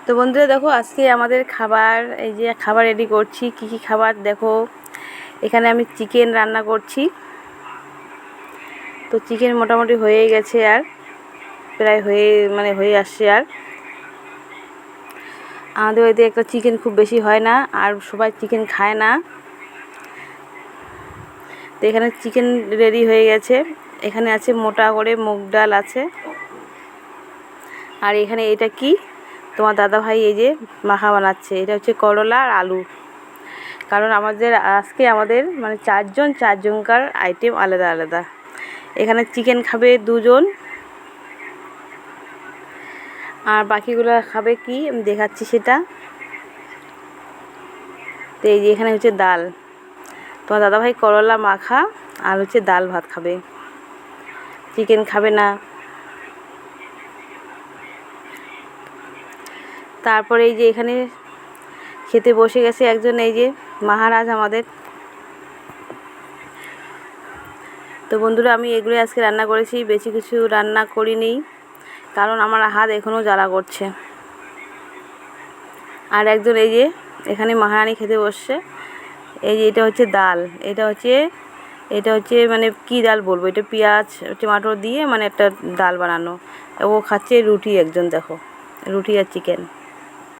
তো বন্ধুরা দেখো, আজকে আমাদের খাবার, এই যে খাবার রেডি করছি। কি কি খাবার দেখো, এখানে আমি চিকেন রান্না করছি। তো চিকেন মোটামুটি হয়ে গেছে, আর প্রায় হয়ে আসছে। আর আমাদের বাড়িতে একটা চিকেন খুব বেশি হয় না, আর সবাই চিকেন খায় না। তো এখানে চিকেন রেডি হয়ে গেছে। এখানে আছে মোটা করে মুগ ডাল আছে। আর এখানে এটা কি, তোমার দাদা ভাই এই যে মাখা বানাচ্ছে। এটা হচ্ছে করলা আর আলু। কারণ আজকে আমাদের মানে চারজনকার আইটেম আলাদা আলাদা। এখানে চিকেন খাবে 2 জন, আর বাকিগুলো খাবে কি আমি দেখাচ্ছি সেটা। তো এই যে এখানে হচ্ছে ডাল, তোমার দাদাভাই করলা মাখা আর হচ্ছে ডাল ভাত খাবে, চিকেন খাবে না। তারপরে এই যে এখানে খেতে বসে গেছে একজন, এই যে মহারাজ আমাদের। তো বন্ধুরা, আমি এগুলো আজকে রান্না করেছি, বেশি কিছু রান্না করিনি, কারণ আমার হাত এখনও জ্বালা করছে। আর একজন এই যে এখানে মহারানী খেতে বসছে। এই যে এটা হচ্ছে ডাল, এটা হচ্ছে মানে কি ডাল বলবো, এটা পেঁয়াজ টমেটো দিয়ে মানে একটা ডাল বানানো। ও খাচ্ছে রুটি, একজন দেখো রুটি আর চিকেন।